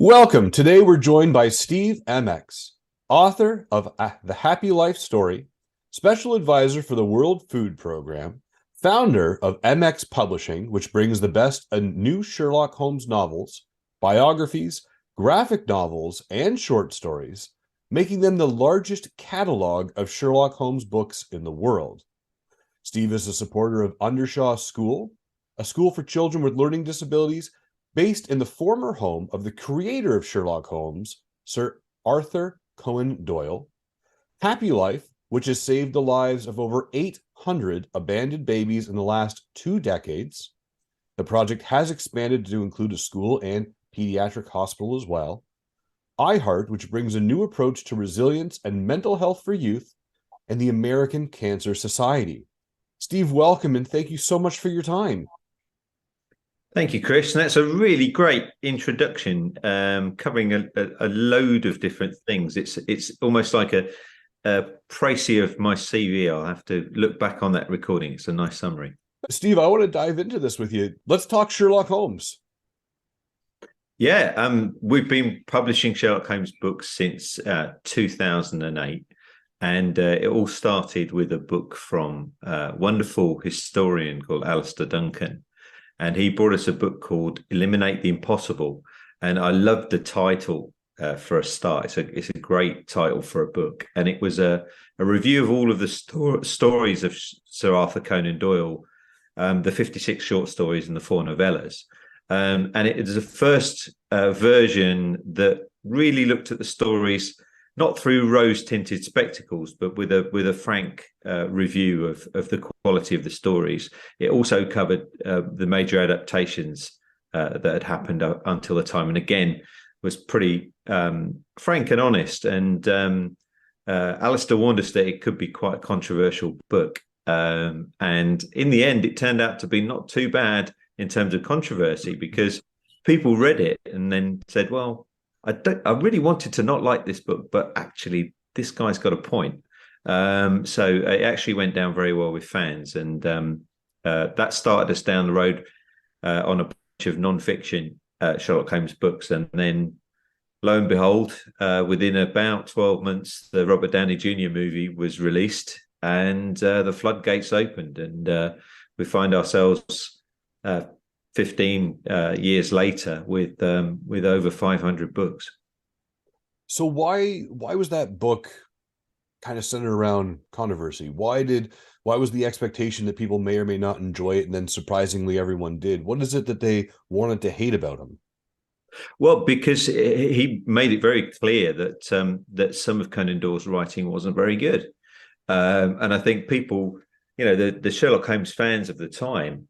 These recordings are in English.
Welcome. Today we're joined by Steve Emecz, author of The Happy Life Story, special advisor for the World Food Program, founder of Emecz Publishing, which brings the best in new Sherlock Holmes novels, biographies, graphic novels, and short stories, making them the largest catalog of Sherlock Holmes books in the world. Steve is a supporter of Undershaw School, a school for children with learning disabilities based in the former home of the creator of Sherlock Holmes, Sir Arthur Conan Doyle. Happy Life, which has saved the lives of over 800 abandoned babies in the last 2 decades. The project has expanded to include a school and pediatric hospital as well. iHeart, which brings a new approach to resilience and mental health for youth, and the American Cancer Society. Steve, welcome, and thank you so much for your time. Thank you, Chris. And that's a really great introduction, covering a load of different things. It's almost like a précis of my CV. I'll have to look back on that recording. It's a nice summary. Steve, I want to dive into this with you. Let's talk Sherlock Holmes. Yeah, we've been publishing Sherlock Holmes books since 2008. And it all started with a book from a wonderful historian called Alistair Duncan. And he brought us a book called Eliminate the Impossible. And I loved the title for a start. It's a great title for a book. And it was a review of all of the stories of Sir Arthur Conan Doyle, the 56 short stories and the 4 novellas. And it is the first version that really looked at the stories not through rose-tinted spectacles, but with a frank review of the quality of the stories. It also covered the major adaptations that had happened until the time, and again was pretty frank and honest. And Alistair warned us that it could be quite a controversial book, and in the end, it turned out to be not too bad in terms of controversy, because people read it and then said, "Well, I really wanted to not like this book, but actually this guy's got a point." So it actually went down very well with fans. And that started us down the road on a bunch of non-fiction Sherlock Holmes books. And then lo and behold, within about 12 months, the Robert Downey Jr. movie was released and the floodgates opened. And we find ourselves 15 years later with over 500 books. So why was that book kind of centered around controversy? Why was the expectation that people may or may not enjoy it, and then surprisingly everyone did? What is it that they wanted to hate about him? Well, because he made it very clear that that some of Conan Doyle's writing wasn't very good, and I think people, the Sherlock Holmes fans of the time.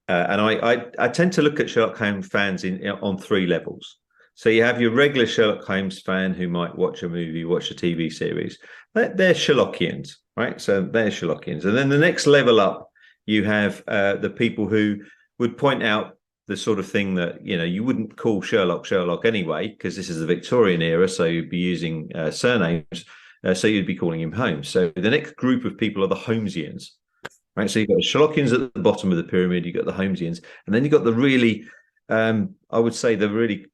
And I tend to look at Sherlock Holmes fans on 3 levels. So you have your regular Sherlock Holmes fan who might watch a movie, watch a TV series. They're Sherlockians, right? So they're Sherlockians. And then the next level up, you have the people who would point out the sort of thing that, you wouldn't call Sherlock anyway, because this is the Victorian era. So you'd be using surnames. So you'd be calling him Holmes. So the next group of people are the Holmesians. Right, so you've got the Sherlockians at the bottom of the pyramid, you've got the Holmesians, and then you've got the really, I would say, the really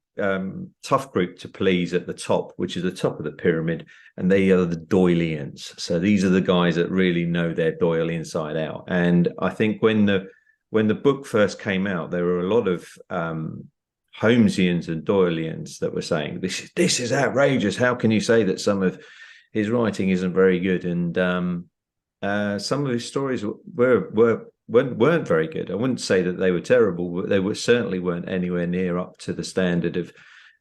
tough group to please at the top, which is the top of the pyramid, and they are the Doyleans. So these are the guys that really know their Doyle inside out. And I think when the book first came out, there were a lot of Holmesians and Doyleans that were saying, "This is outrageous. How can you say that some of his writing isn't very good?" And some of his stories weren't very good. I wouldn't say that they were terrible, but they certainly weren't anywhere near up to the standard of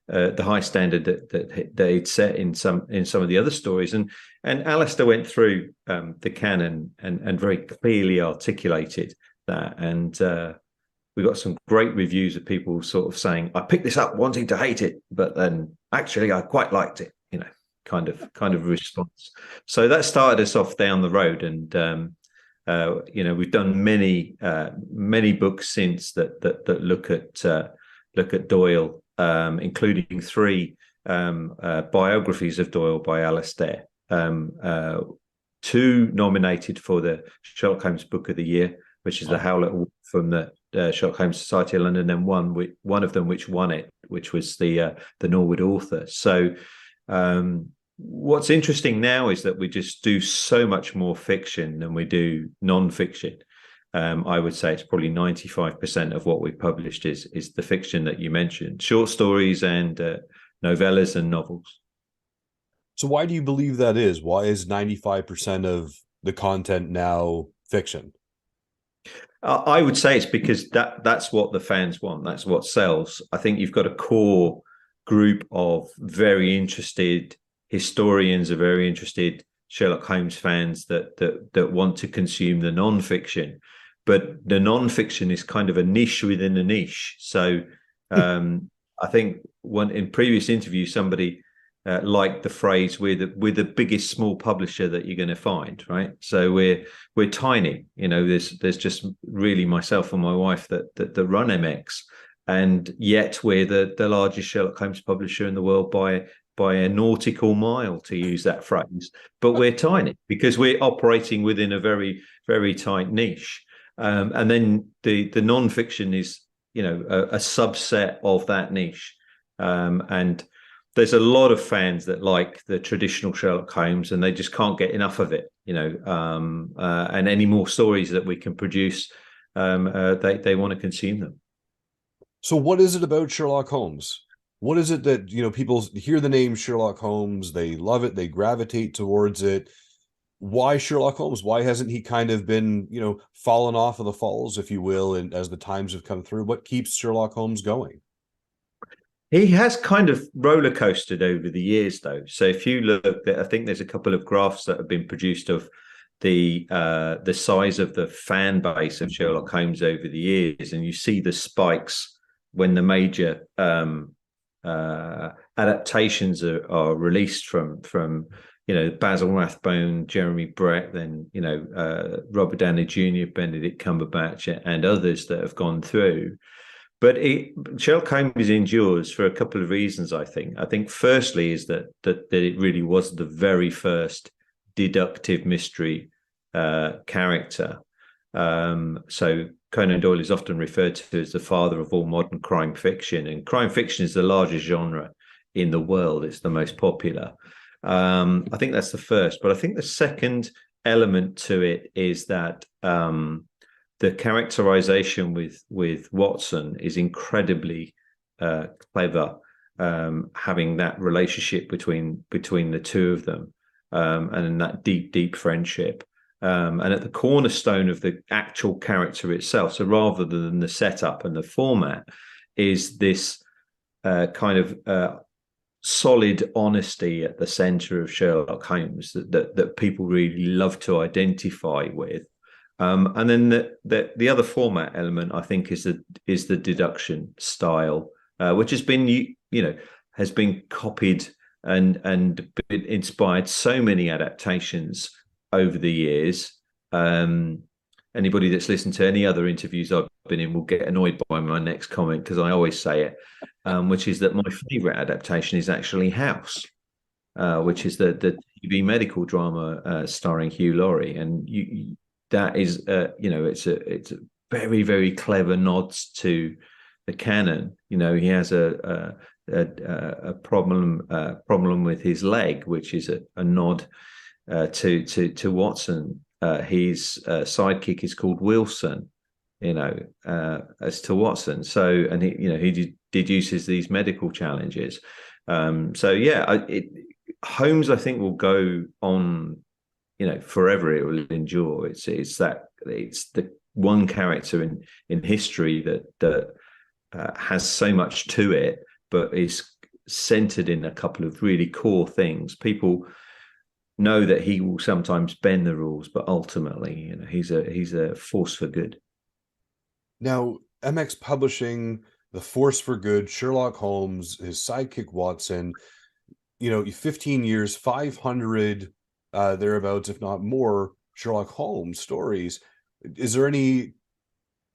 the high standard that they'd set in some of the other stories. And Alistair went through the canon and very clearly articulated that. And we got some great reviews of people sort of saying, "I picked this up wanting to hate it, but then actually I quite liked it." Kind of response. So that started us off down the road, and we've done many books since that look at Doyle, including 3 biographies of Doyle by Alistair, 2 nominated for the Sherlock Holmes Book of the Year, which is the Howlett Award from the Sherlock Holmes Society of London, and one of them which won it, which was the Norwood author. So what's interesting now is that we just do so much more fiction than we do non-fiction. I would say it's probably 95% of what we published is the fiction that you mentioned, short stories and novellas and novels. So why do you believe that is? Why is 95% of the content now fiction? I would say it's because that's what the fans want. That's what sells. I think you've got a core group of very interested historians, are very interested Sherlock Holmes fans that want to consume the non-fiction. But the non-fiction is kind of a niche within a niche. So I think in previous interviews, somebody liked the phrase "we're the biggest small publisher that you're going to find," right? So we're tiny. There's just really myself and my wife that run Emecz, and yet we're the largest Sherlock Holmes publisher in the world by a nautical mile, to use that phrase. But we're tiny because we're operating within a very, very tight niche. And then the non-fiction is, a subset of that niche. And there's a lot of fans that like the traditional Sherlock Holmes, and they just can't get enough of it, and any more stories that we can produce, they want to consume them. So what is it about Sherlock Holmes? What is it that, people hear the name Sherlock Holmes, they love it, they gravitate towards it? Why Sherlock Holmes? Why hasn't he kind of been, fallen off of the falls, if you will, and as the times have come through? What keeps Sherlock Holmes going? He has kind of roller coasted over the years, though. So if you look, I think there's a couple of graphs that have been produced of the size of the fan base of Sherlock Holmes over the years, and you see the spikes when the major adaptations are released from Basil Rathbone, Jeremy Brett, then Robert Downey Jr., Benedict Cumberbatch, and others that have gone through. But Sherlock Holmes endures for a couple of reasons, I think. I think firstly is that it really was the very first deductive mystery character. So Conan Doyle is often referred to as the father of all modern crime fiction, and crime fiction is the largest genre in the world. It's the most popular. I think that's the first, but I think the second element to it is that the characterization with Watson is incredibly clever, having that relationship between the two of them, and that deep friendship. And at the cornerstone of the actual character itself, so rather than the setup and the format, is this kind of solid honesty at the center of Sherlock Holmes that people really love to identify with. And then the other format element, I think, is the deduction style, which has been has been copied and been inspired so many adaptations over the years. Anybody that's listened to any other interviews I've been in will get annoyed by my next comment, because I always say it, which is that my favorite adaptation is actually House, which is the TV medical drama starring Hugh Laurie, and that is it's a very, very clever nods to the canon. He has a problem with his leg, which is a nod to Watson. His sidekick is called Wilson, as to Watson. So, and he deduces these medical challenges. Holmes, I think, will go on, forever. It will endure. It's the one character in history that has so much to it, but is centered in a couple of really core things. People know that he will sometimes bend the rules, but ultimately, he's a force for good. Now, Emecz Publishing, the force for good, Sherlock Holmes, his sidekick Watson, 15 years, 500 thereabouts, if not more, Sherlock Holmes stories. Is there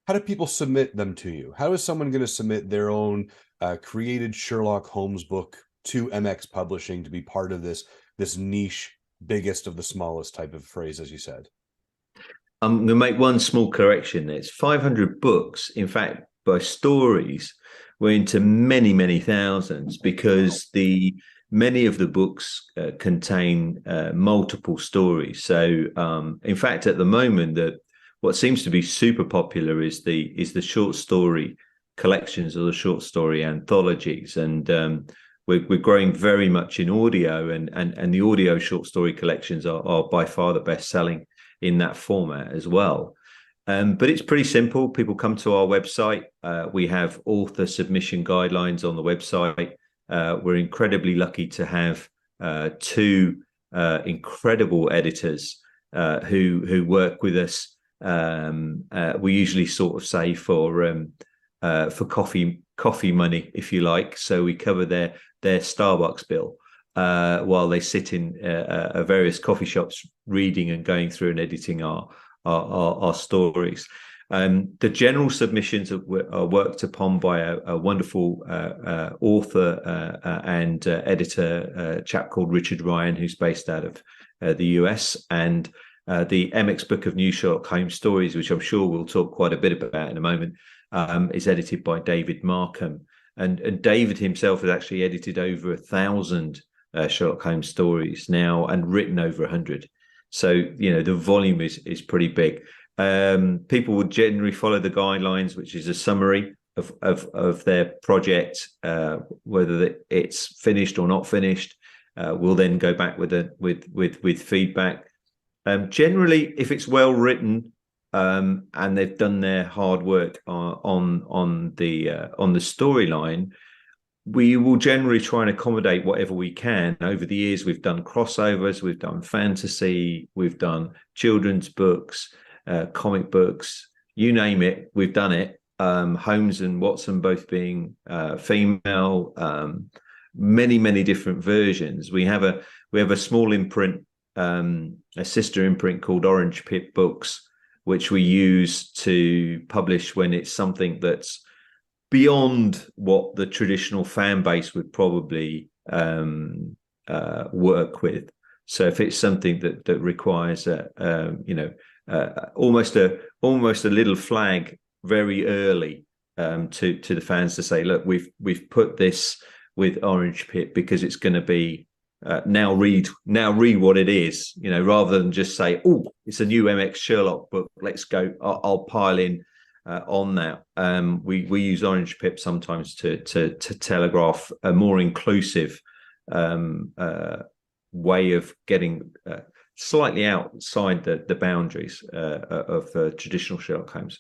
how do people submit them to you? How is someone going to submit their own created Sherlock Holmes book to Emecz Publishing to be part of this niche, biggest of the smallest type of phrase, as you said? I'm going to make one small correction. It's 500 books, in fact, by stories, we're into many, many thousands, because the many of the books contain multiple stories. So, in fact, at the moment, what seems to be super popular is the short story collections or the short story anthologies, and we're growing very much in audio, and the audio short story collections are by far the best selling in that format as well. But it's pretty simple. People come to our website. We have author submission guidelines on the website. We're incredibly lucky to have two incredible editors who work with us. We usually sort of say for coffee money, if you like. So we cover their Starbucks bill while they sit in various coffee shops reading and going through and editing our stories. The general submissions are worked upon by a wonderful author and editor, chap called Richard Ryan, who's based out of the US, and the Emecz Book of New Sherlock Holmes Stories, which I'm sure we'll talk quite a bit about in a moment, is edited by David Markham. And David himself has actually edited over 1,000 Sherlock Holmes stories now and written over 100. So, the volume is pretty big. People would generally follow the guidelines, which is a summary of their project, whether it's finished or not finished. We'll then go back with feedback. Generally, if it's well written and they've done their hard work on the storyline, we will generally try and accommodate whatever we can. Over the years, we've done crossovers, we've done fantasy, we've done children's books, comic books, you name it, we've done it. Holmes and Watson both being female, many different versions. We have a small imprint, a sister imprint called Orange Pip Books, which we use to publish when it's something that's beyond what the traditional fan base would probably work with. So if it's something that requires almost a little flag very early to the fans to say, look, we've put this with Orange Pip because it's going to be now read what it is, rather than just say, oh, it's a new Emecz Sherlock book, let's go, I'll pile in on that. We use Orange Pip sometimes to telegraph a more inclusive way of getting slightly outside the boundaries of traditional Sherlock Holmes.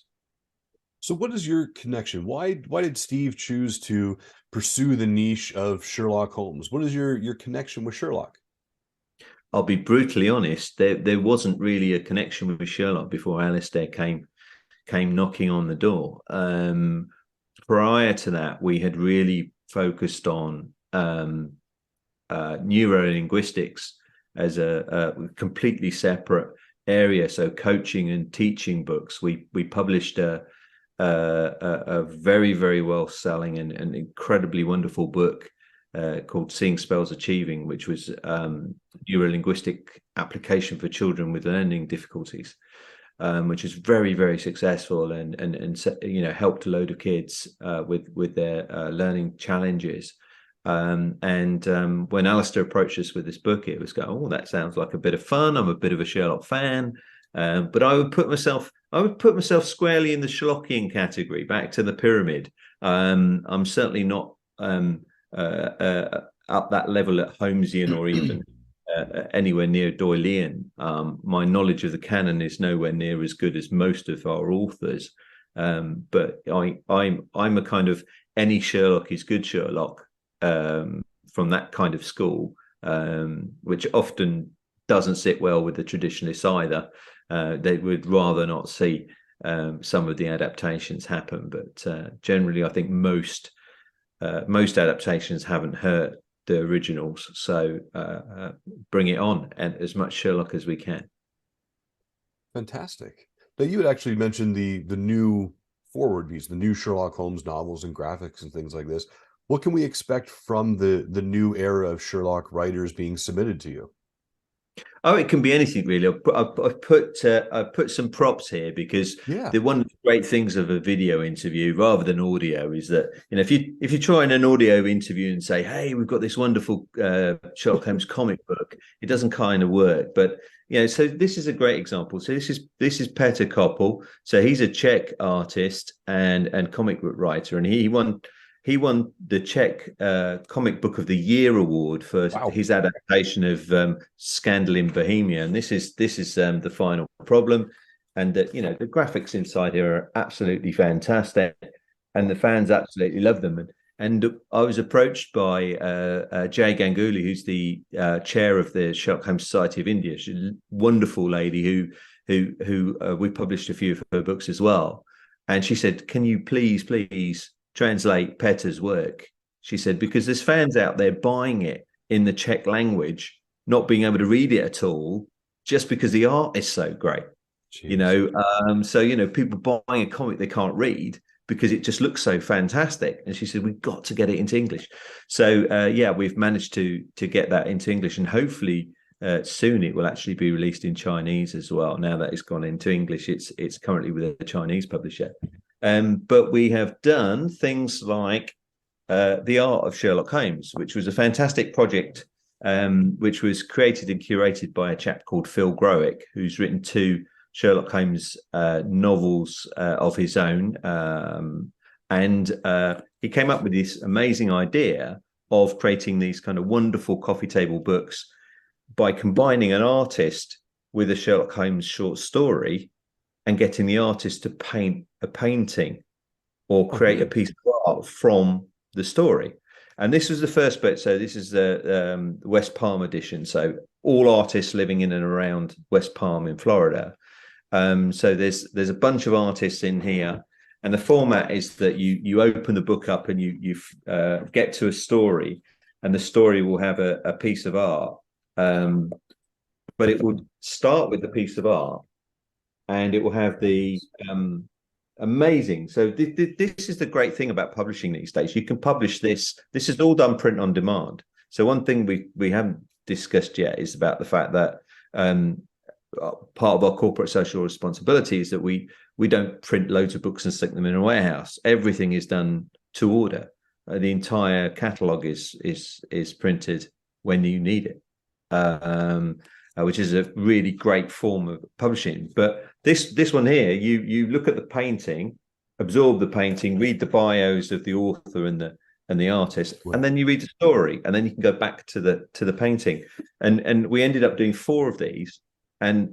So what is your connection? Why did Steve choose to pursue the niche of Sherlock Holmes? What is your connection with Sherlock? I'll be brutally honest, there wasn't really a connection with Sherlock before Alistair came knocking on the door. Prior to that, we had really focused on neurolinguistics as a completely separate area. So coaching and teaching books. We published a very, very well selling and incredibly wonderful book called Seeing Spells Achieving, which was neurolinguistic application for children with learning difficulties. Which is very, very successful and helped a load of kids with their learning challenges. When Alistair approached us with this book, it was going, oh, that sounds like a bit of fun. I'm a bit of a Sherlock fan, but I would put myself squarely in the Sherlockian category, back to the pyramid. I'm certainly not up that level at Holmesian or even anywhere near Doylean. My knowledge of the canon is nowhere near as good as most of our authors, but I'm a kind of any Sherlock is good Sherlock from that kind of school, which often doesn't sit well with the traditionalists either. They would rather not see some of the adaptations happen, but generally I think most adaptations haven't hurt the originals, so bring it on, and as much Sherlock as we can. Fantastic. Now, you had actually mentioned the new forward piece, the new Sherlock Holmes novels and graphics and things like this. What can we expect from the new era of Sherlock writers being submitted to you? Oh, it can be anything really. I've put some props here because Yeah. one of the great things of a video interview rather than audio is that, if you try in an audio interview and say, hey, we've got this wonderful Sherlock Holmes comic book, it doesn't kind of work. But so this is a great example. So this is Petr Kopl. So he's a Czech artist and comic book writer, and he won the Czech Comic Book of the Year award for Wow. his adaptation of Scandal in Bohemia, and this is the final problem, and that the graphics inside here are absolutely fantastic, and the fans absolutely love them. And I was approached by Jay Ganguly, who's the chair of the Sherlock Holmes Society of India. She's a wonderful lady who we published a few of her books as well. And she said, "Can you please translate Petr's work?" She said, because there's fans out there buying it in the Czech language, not being able to read it at all, just because the art is so great. Jeez. So people buying a comic they can't read because it just looks so fantastic. And she said, we've got to get it into English. So we've managed to get that into English, and hopefully soon it will actually be released in Chinese as well. Now that it's gone into English, it's currently with a Chinese publisher. But we have done things like The Art of Sherlock Holmes, which was a fantastic project, which was created and curated by a chap called Phil Growick, who's written 2 Sherlock Holmes novels of his own. And he came up with this amazing idea of creating these kind of wonderful coffee table books by combining an artist with a Sherlock Holmes short story and getting the artist to paint a painting or create a piece of art from the story. And this was the first bit. So this is the West Palm edition. So all artists living in and around West Palm in Florida. So there's a bunch of artists in here, and the format is that you open the book up and you get to a story, and the story will have a piece of art, but it will start with the piece of art, and it will have the amazing. So this is the great thing about publishing these days. You can publish this. This is all done print on demand. So one thing we haven't discussed yet is about the fact that part of our corporate social responsibility is that we don't print loads of books and stick them in a warehouse. Everything is done to order. The entire catalog is printed when you need it, which is a really great form of publishing. But this one here, you look at the painting, absorb the painting, read the bios of the author and the artist, and then you read the story, and then you can go back to the painting. And we ended up doing 4 of these, and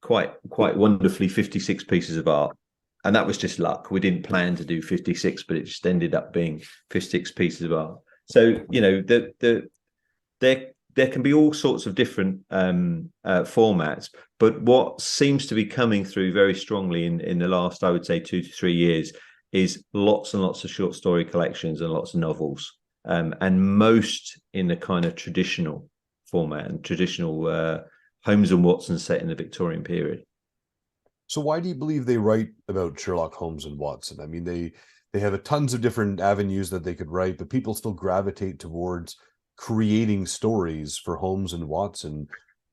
quite wonderfully 56 pieces of art. And that was just luck. We didn't plan to do 56, but it just ended up being 56 pieces of art. So there can be all sorts of different formats, but what seems to be coming through very strongly in the last, I would say, 2 to 3 years is lots and lots of short story collections and lots of novels, and most in the kind of traditional format and traditional Holmes and Watson set in the Victorian period. So why do you believe they write about Sherlock Holmes and Watson? I mean, they have tons of different avenues that they could write, but people still gravitate towards creating stories for Holmes and Watson.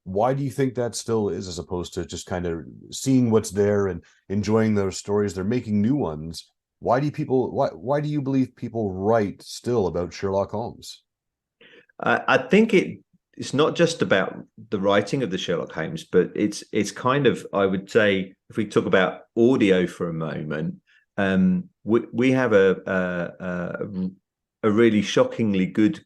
Why do you think that still is, as opposed to just kind of seeing what's there and enjoying those stories? They're making new ones. Why do you believe people write still about Sherlock Holmes? I think it's not just about the writing of the Sherlock Holmes, but it's kind of, I would say, if we talk about audio for a moment, we have a really shockingly good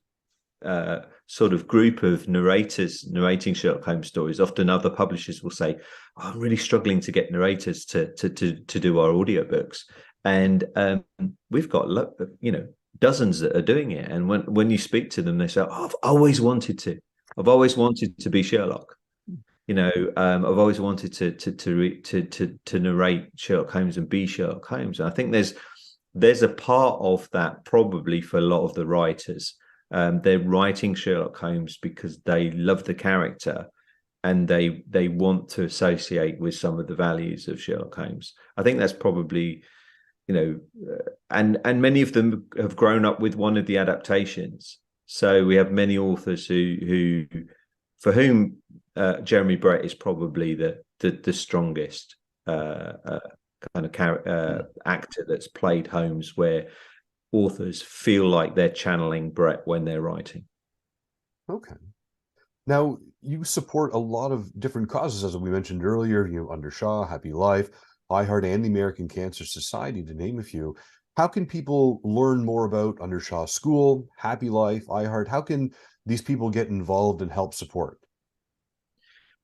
sort of group of narrators narrating Sherlock Holmes stories. Often other publishers will say, oh, I'm really struggling to get narrators to do our audiobooks. And we've got dozens that are doing it. And when you speak to them, they say, oh, I've always wanted to be Sherlock. I've always wanted to narrate Sherlock Holmes and be Sherlock Holmes. And I think there's a part of that probably for a lot of the writers. They're writing Sherlock Holmes because they love the character and they want to associate with some of the values of Sherlock Holmes. I think that's probably, and many of them have grown up with one of the adaptations. So we have many authors who for whom Jeremy Brett is probably the strongest actor that's played Holmes, where authors feel like they're channeling Brett when they're writing. Okay. Now, you support a lot of different causes, as we mentioned earlier, Under Shaw, Happy Life, iHeart, and the American Cancer Society, to name a few. How can people learn more about Under Shaw School, Happy Life, iHeart? How can these people get involved and help support?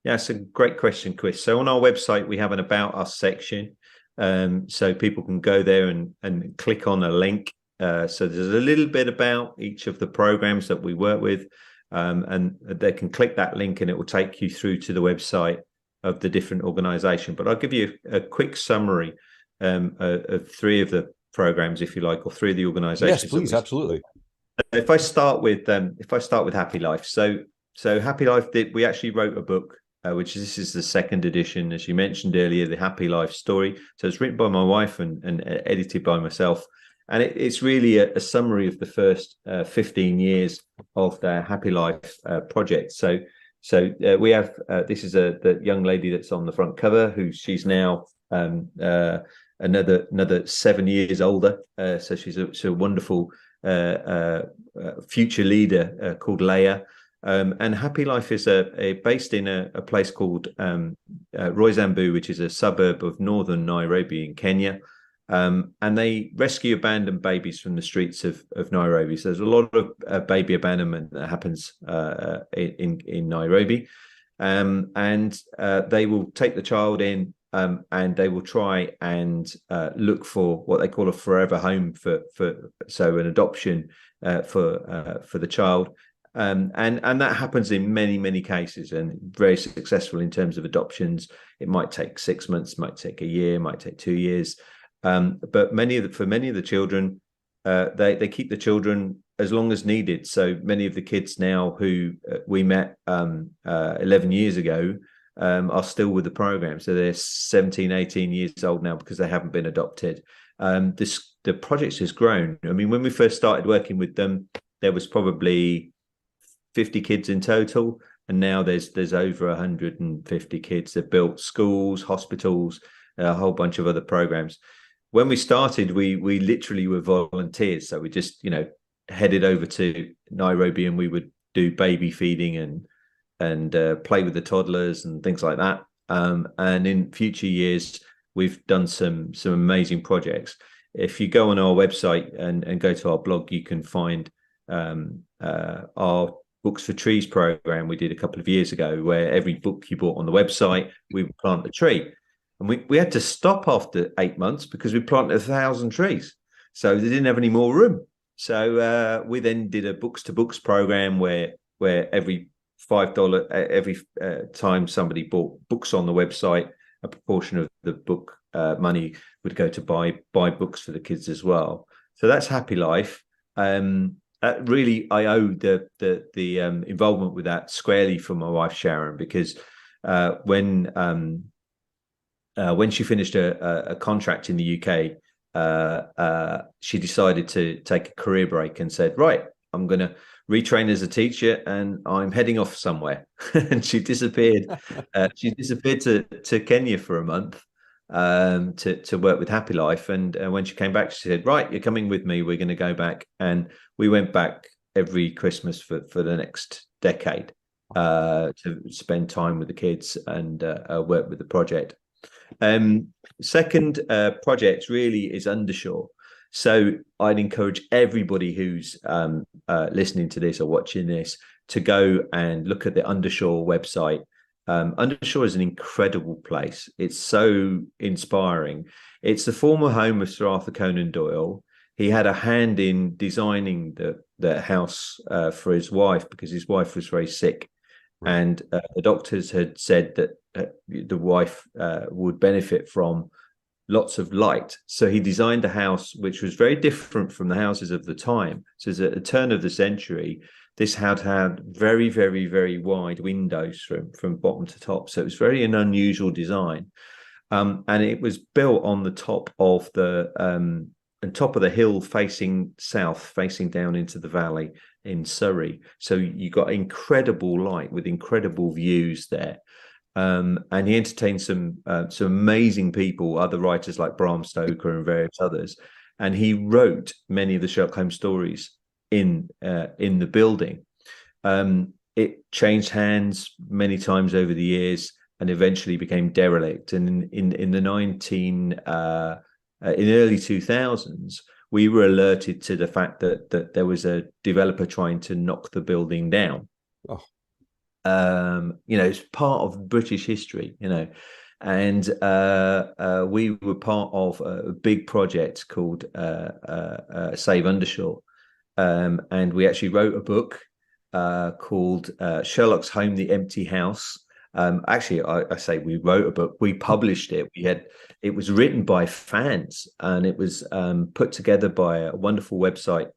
Yeah, it's a great question, Chris. So on our website, we have an About Us section. So people can go there and click on a link. So there's a little bit about each of the programs that we work with. And they can click that link and it will take you through to the website of the different organization. But I'll give you a quick summary of three of the programs, if you like, or three of the organizations. Yes, please, absolutely. If I start with Happy Life. So Happy Life, we actually wrote a book, which this is the second edition, as you mentioned earlier, the Happy Life story. So it's written by my wife and edited by myself. And it's really a summary of the first 15 years of the Happy Life project. So we have this is the young lady that's on the front cover, she's now another 7 years older. So she's a wonderful future leader called Leia. And Happy Life is based in a place called Roysambu, which is a suburb of northern Nairobi in Kenya. And they rescue abandoned babies from the streets of Nairobi. So there's a lot of baby abandonment that happens in Nairobi. And they will take the child in and they will try and look for what they call a forever home for an adoption for the child. And that happens in many cases, and very successful in terms of adoptions. It might take 6 months, might take a year, might take 2 years. But for many of the children, they keep the children as long as needed. So many of the kids now who we met 11 years ago are still with the program. So they're 17, 18 years old now because they haven't been adopted. The project has grown. I mean, when we first started working with them, there was probably 50 kids in total. And now there's over 150 kids. They've built schools, hospitals, a whole bunch of other programs. When we started, we literally were volunteers. So we just, headed over to Nairobi and we would do baby feeding and play with the toddlers and things like that. And in future years, we've done some amazing projects. If you go on our website and go to our blog, you can find our Books for Trees program we did a couple of years ago, where every book you bought on the website, we would plant a tree. And we had to stop after 8 months because we planted 1,000 trees. So they didn't have any more room. So we then did a books to books program where every $5 every time somebody bought books on the website, a proportion of the book money would go to buy books for the kids as well. So that's Happy Life. Really, I owe the involvement with that squarely from my wife Sharon, because when she finished a contract in the UK, she decided to take a career break and said, right, I'm going to retrain as a teacher and I'm heading off somewhere. And she disappeared. She disappeared to Kenya for a month to work with Happy Life. And when she came back, she said, right, you're coming with me. We're going to go back. And we went back every Christmas for the next decade to spend time with the kids and work with the project. Second project really is Undershore. So I'd encourage everybody who's listening to this or watching this to go and look at the Undershore website. Undershore is an incredible place. It's so inspiring. It's the former home of Sir Arthur Conan Doyle. He had a hand in designing the house for his wife because his wife was very sick. And the doctors had said that the wife would benefit from lots of light. So he designed a house which was very different from the houses of the time. So at the turn of the century, this had very, very, very wide windows from bottom to top. So it was very an unusual design. And it was built on the top of the and top of the hill facing south, facing down into the valley in Surrey. So you got incredible light with incredible views there. And he entertained some amazing people, other writers like Bram Stoker and various others. And he wrote many of the Sherlock Holmes stories in the building. It changed hands many times over the years and eventually became derelict. And in the early 2000s, we were alerted to the fact that there was a developer trying to knock the building down. Oh. It's part of British history, and we were part of a big project called Save Undershore, and we actually wrote a book called Sherlock's Home, the Empty House. Actually, I say we wrote a book. We published it. It was written by fans, and it was put together by a wonderful website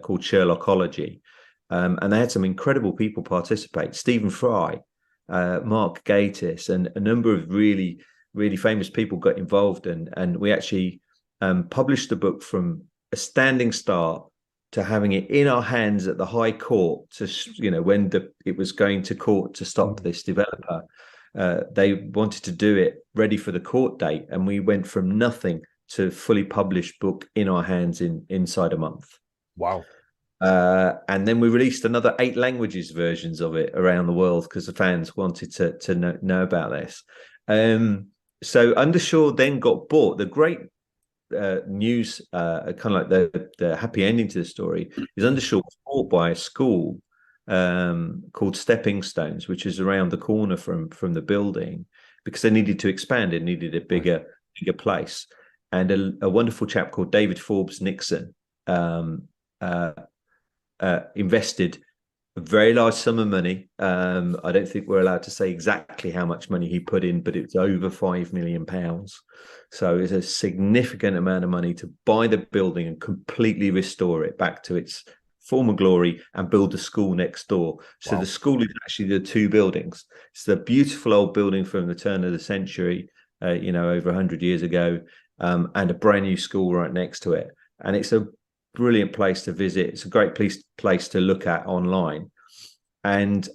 called Sherlockology. And they had some incredible people participate. Stephen Fry, Mark Gatiss, and a number of really, really famous people got involved. And we actually published the book from a standing start to having it in our hands at the High Court to, when it was going to court to stop this developer. They wanted to do it ready for the court date. And we went from nothing to fully published book in our hands inside a month. Wow. And then we released another 8 languages versions of it around the world because the fans wanted to know about this. So Undershore then got bought. The great news, kind of like the happy ending to the story, is Undershore was bought by a school called Stepping Stones, which is around the corner from the building, because they needed to expand. It needed a bigger place. And a wonderful chap called David Forbes Nixon invested a very large sum of money. I don't think we're allowed to say exactly how much money he put in, but it's over £5 million. So it's a significant amount of money to buy the building and completely restore it back to its former glory and build a school next door. So The school is actually the 2 buildings. It's the beautiful old building from the turn of the century, over 100 years ago, and a brand new school right next to it. And it's a brilliant place to visit. It's a great place to look at online. And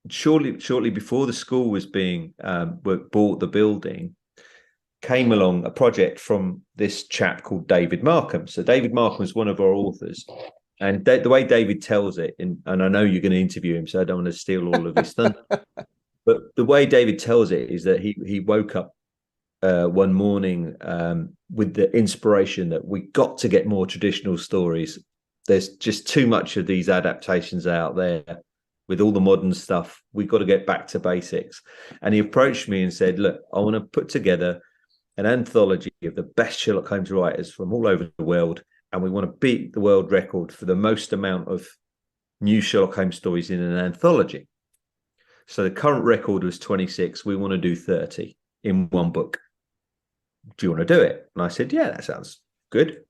shortly before the school was being bought, the building came along a project from this chap called David Markham. So David Markham is one of our authors, and the way David tells it, and I know you're going to interview him, so I don't want to steal all of his thunder. But the way David tells it is that he woke up one morning with the inspiration that we got to get more traditional stories. There's just too much of these adaptations out there with all the modern stuff. We've got to get back to basics. And he approached me and said, look, I want to put together an anthology of the best Sherlock Holmes writers from all over the world, and we want to beat the world record for the most amount of new Sherlock Holmes stories in an anthology. So the current record was 26. We want to do 30 in one book. Do you want to do it? And I said, yeah, that sounds good.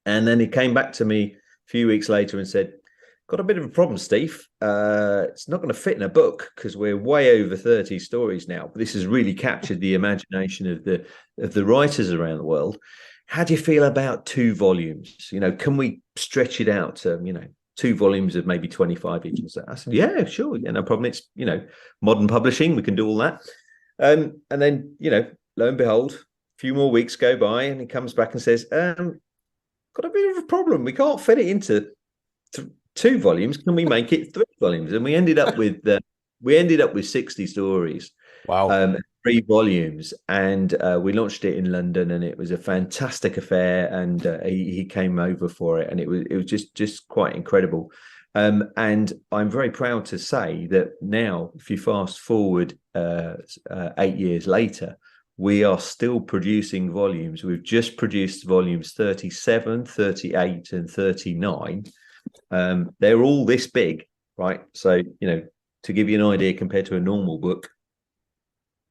And then he came back to me a few weeks later and said, got a bit of a problem, Steve. It's not going to fit in a book because we're way over 30 stories now. But this has really captured the imagination of the writers around the world. How do you feel about 2 volumes? Can we stretch it out to, 2 volumes of maybe 25 each? I said, yeah, sure. Yeah, no problem. It's, modern publishing. We can do all that. And then, lo and behold, a few more weeks go by and he comes back and says, got a bit of a problem. We can't fit it into 2 volumes. Can we make it 3 volumes? And we ended up with 60 stories. Wow. 3 volumes, and we launched it in London, and it was a fantastic affair. And he came over for it, and it was just quite incredible. And I'm very proud to say that now, if you fast forward 8 years later, we are still producing volumes. We've just produced volumes 37, 38, and 39. They're all this big, right? So, to give you an idea, compared to a normal book,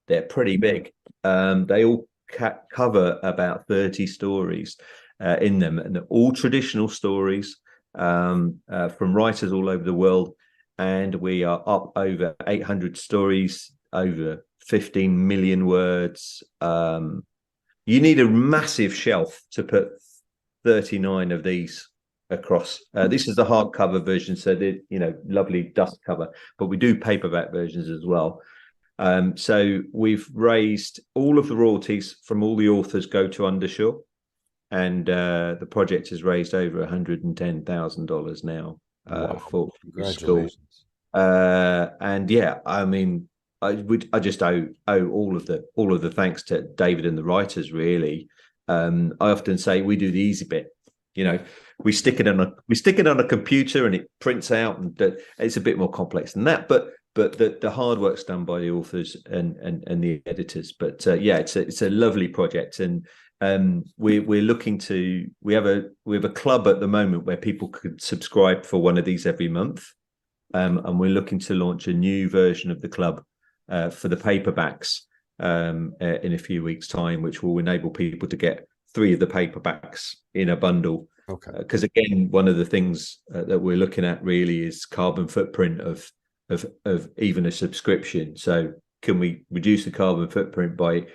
they're pretty big. They all cover about 30 stories in them, and they're all traditional stories from writers all over the world. And we are up over 800 stories, over 15 million words. You need a massive shelf to put 39 of these across. This is the hardcover version, so the lovely dust cover, but we do paperback versions as well. So we've raised all of the royalties from all the authors go to Undershaw, and the project has raised over $110,000 now for the school. And yeah, I mean, I just owe all of the thanks to David and the writers, really. I often say we do the easy bit. We stick it on a computer and it prints out, and it's a bit more complex than that. But the hard work's done by the authors and the editors. But yeah, it's a lovely project, and we're looking to we have a club at the moment where people could subscribe for one of these every month, and we're looking to launch a new version of the club for the paperbacks in a few weeks' time, which will enable people to get 3 of the paperbacks in a bundle. Okay. Because again, one of the things that we're looking at really is carbon footprint of even a subscription. So can we reduce the carbon footprint by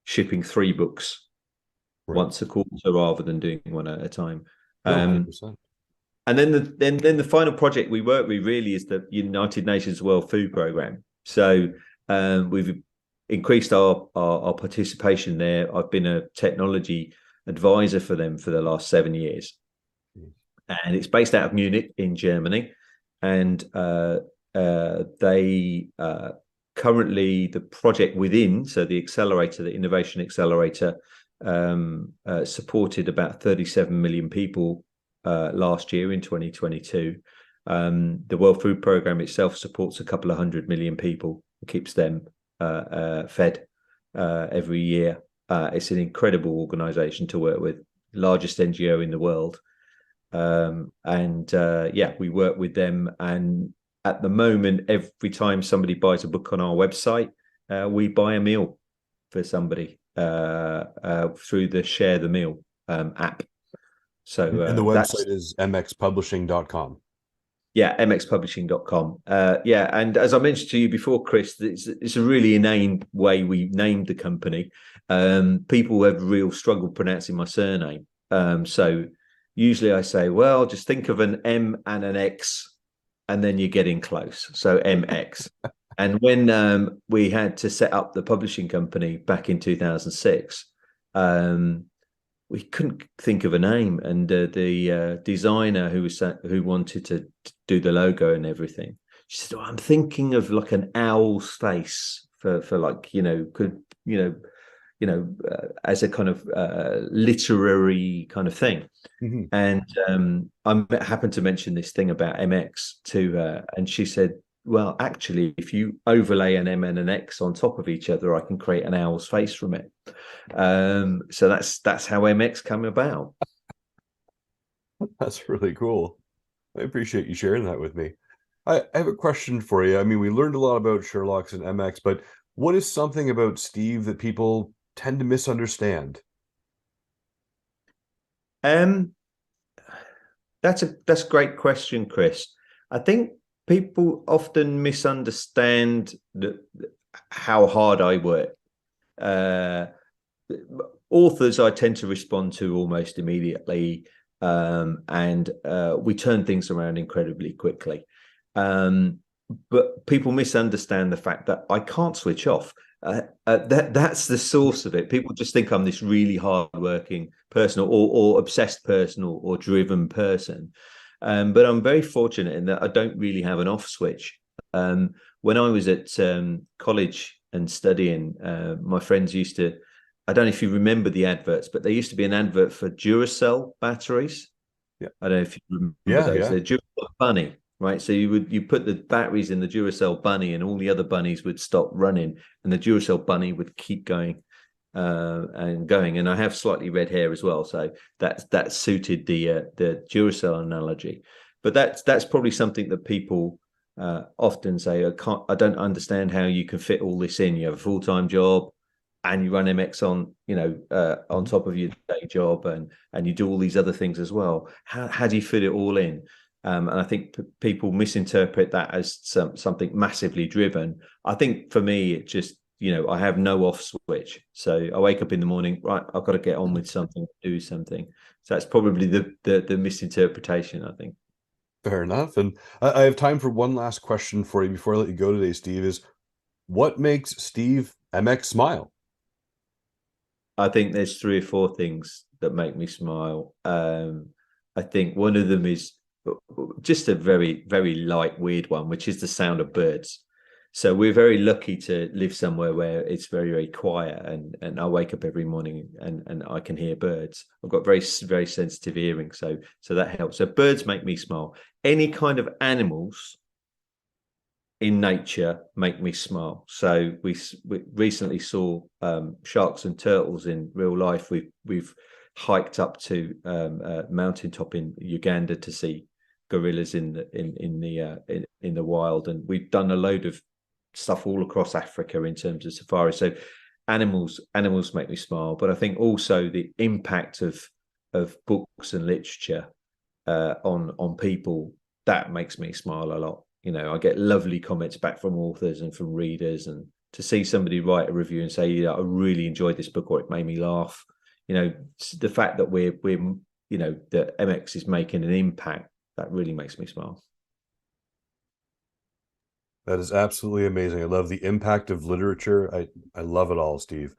shipping 3 books once a quarter rather than doing one at a time? 100%. And then the final project we work with really is the United Nations World Food Programme. So we've increased our participation there. I've been a technology advisor for them for the last 7 years, and it's based out of Munich in Germany. And they currently, the project within, so the accelerator, the innovation accelerator, supported about 37 million people last year in 2022. The World Food Programme itself supports a couple of 100 million people, keeps them fed every year. It's an incredible organization to work with, largest NGO in the world. Yeah, we work with them. And at the moment, every time somebody buys a book on our website, we buy a meal for somebody through the Share the Meal app. So and the website is mxpublishing.com. Yeah, mxpublishing.com. Yeah, and as I mentioned to you before, Chris, it's a really inane way we named the company. People have real struggle pronouncing my surname. So usually I say, well, just think of an M and an X, and then you're getting close. So MX. And when we had to set up the publishing company back in 2006, we couldn't think of a name, and the designer who wanted to do the logo and everything, she said, I'm thinking of like an owl's face for like as a kind of literary kind of thing. Mm-hmm. And I happened to mention this thing about MX to her, and she said, well, actually, if you overlay an M and an X on top of each other, I can create an owl's face from it. So that's how MX came about. That's really cool. I appreciate you sharing that with me. I have a question for you. I mean, we learned a lot about Sherlock's and MX, but what is something about Steve that people tend to misunderstand? That's a great question, Chris. I think people often misunderstand how hard I work. Authors I tend to respond to almost immediately, and we turn things around incredibly quickly. But people misunderstand the fact that I can't switch off. That's the source of it. People just think I'm this really hard-working person, or obsessed person, or driven person. But I'm very fortunate in that I don't really have an off switch. When I was at college and studying, my friends used to, I don't know if you remember the adverts, but there used to be an advert for Duracell batteries. Yeah. I don't know if you remember those. Yeah. They're Duracell Bunny, right? So you put the batteries in the Duracell Bunny, and all the other bunnies would stop running, and the Duracell Bunny would keep going and going. And I have slightly red hair as well, so that suited the Duracell analogy. But that's probably something that people often say, I don't understand how you can fit all this in. You have a full-time job and you run MX on top of your day job, and you do all these other things as well. How do you fit it all in? And I think people misinterpret that as something massively driven. I think for me, I have no off switch. So I wake up in the morning, right, I've got to get on with something, do something. So that's probably the misinterpretation, I think. Fair enough. And I have time for one last question for you before I let you go today, Steve, is what makes Steve Emecz smile? I think there's three or four things that make me smile. I think one of them is just a very, very light, weird one, which is the sound of birds. So we're very lucky to live somewhere where it's very, very quiet, and I wake up every morning and I can hear birds. I've got very, very sensitive hearing, so that helps. So birds make me smile. Any kind of animals in nature make me smile. So we recently saw sharks and turtles in real life. We've hiked up to a mountaintop in Uganda to see gorillas in the wild, and we've done a load of stuff all across Africa in terms of safari. So animals make me smile, but I think also the impact of books and literature on people, that makes me smile a lot. I get lovely comments back from authors and from readers, and to see somebody write a review and say, I really enjoyed this book, or it made me laugh. The fact that that Emecz is making an impact, that really makes me smile. That is absolutely amazing. I love the impact of literature. I love it all, Steve.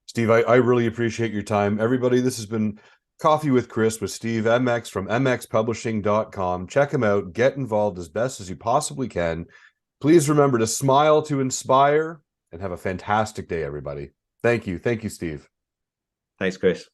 Steve, I really appreciate your time. Everybody, this has been Coffee with Chris with Steve Emecz from emexpublishing.com. Check him out. Get involved as best as you possibly can. Please remember to smile to inspire, and have a fantastic day, everybody. Thank you. Thank you, Steve. Thanks, Chris.